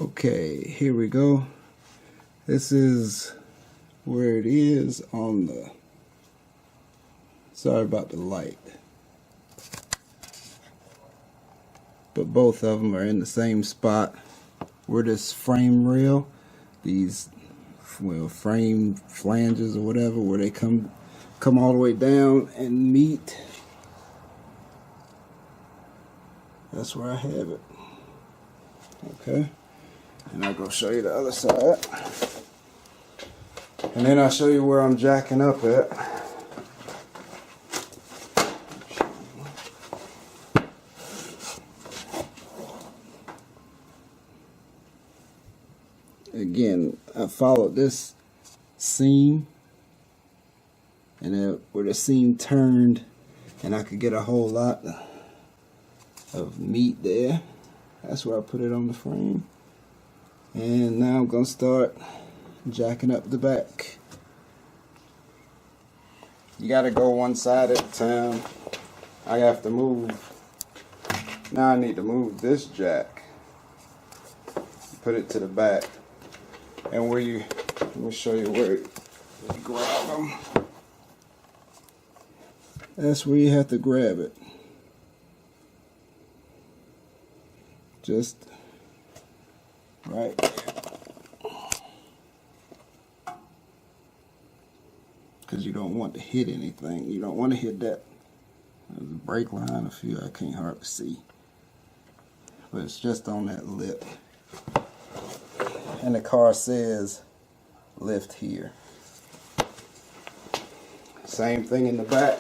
Okay, here we go. This is where it is on the, sorry about the light, but both of them are in the same spot where this frame rail, these frame flanges or whatever, where they come all the way down and meet. That's where I have it. Okay, and I'll go show you the other side, and then I'll show you where I'm jacking up at. Again, I followed this seam, and then where the seam turned, and I could get a whole lot of meat there. That's where I put it on the frame. And now I'm going to start jacking up the back. You got to go one side at a time. I have to move. Now I need to move this jack. Put it to the back. And where you, let me show you where you grab them. That's where you have to grab it. Just right there. Because you don't want to hit anything. You don't want to hit that. There's a brake line, a few I can't hardly see. But it's just on that lip. And the car says lift here. Same thing in the back.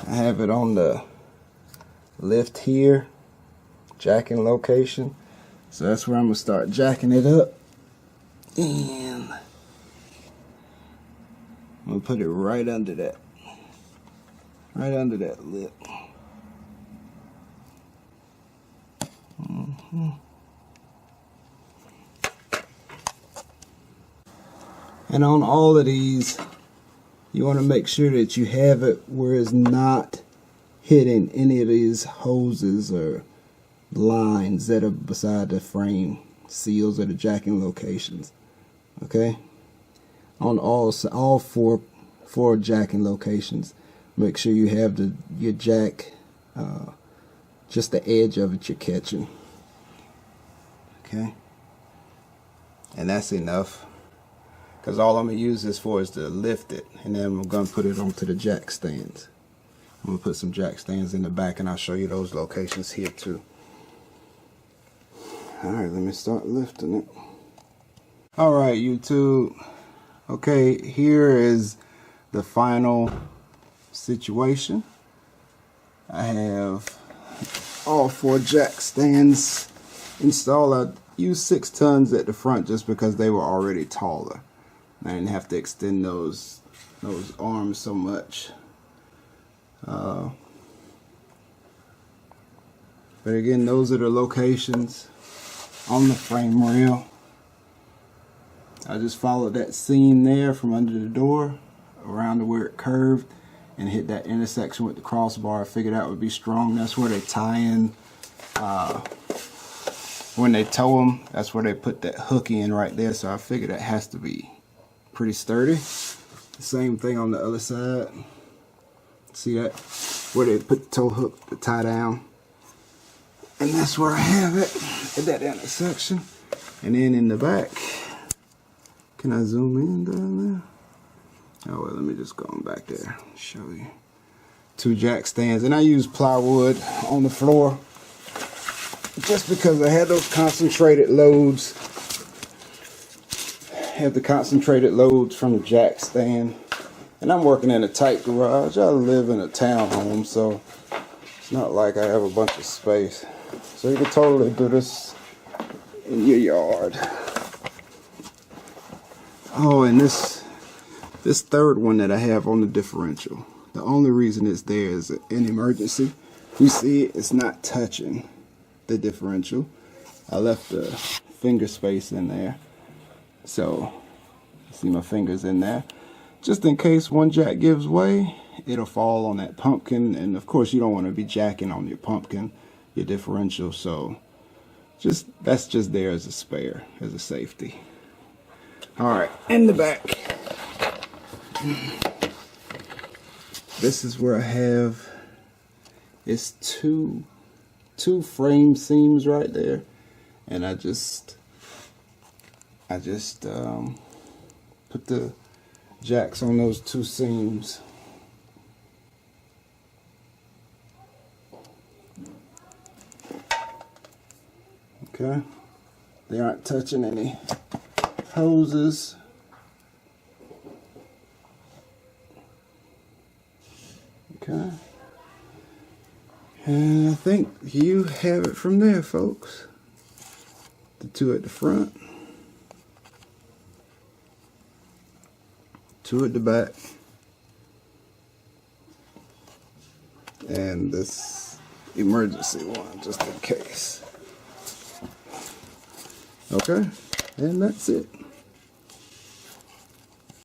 I have it on the lift here, jacking location. So that's where I'm going to start jacking it up. And I'm going to put it right under that. Right under that lip. And on all of these, you want to make sure that you have it where it's not hitting any of these hoses or lines that are beside the frame seals or the jacking locations. Okay, on all four jacking locations, make sure you have your jack just the edge of it you're catching. Okay, and that's enough. Because all I'm going to use this for is to lift it. And then I'm going to put it onto the jack stands. I'm going to put some jack stands in the back, and I'll show you those locations here too. Alright, let me start lifting it. Alright, YouTube. Okay, here is the final situation. I have all four jack stands installed. I used 6 tons at the front just because they were already taller. I didn't have to extend those arms so much. But again, those are the locations on the frame rail. I just followed that seam there from under the door around to where it curved and hit that intersection with the crossbar. I figured that would be strong. That's where they tie in. When they tow them, that's where they put that hook in right there. So I figured that has to be pretty sturdy. The same thing on the other side. See that? Where they put the tow hook to tie down. And that's where I have it, at that intersection. And then in the back, can I zoom in down there? Oh well, let me just go on back there and show you. 2 jack stands, and I use plywood on the floor just because I had those concentrated loads. Have the concentrated loads from the jack stand, and I'm working in a tight garage. I live in a townhome, so it's not like I have a bunch of space. So you can totally do this in your yard. Oh, and this third one that I have on the differential, the only reason it's there is in emergency. You see it's not touching the differential. I left the finger space in there. So, see my fingers in there. Just in case one jack gives way it'll fall on that pumpkin, and of course you don't want to be jacking on your pumpkin, your differential, so that's just there as a spare, as a safety. Alright, in the back, this is where I have, it's two frame seams right there, and I just put the jacks on those two seams. Okay, they aren't touching any hoses. Okay, and I think you have it from there, folks. The two at the front, two at the back, and this emergency one just in case. Okay, and that's it.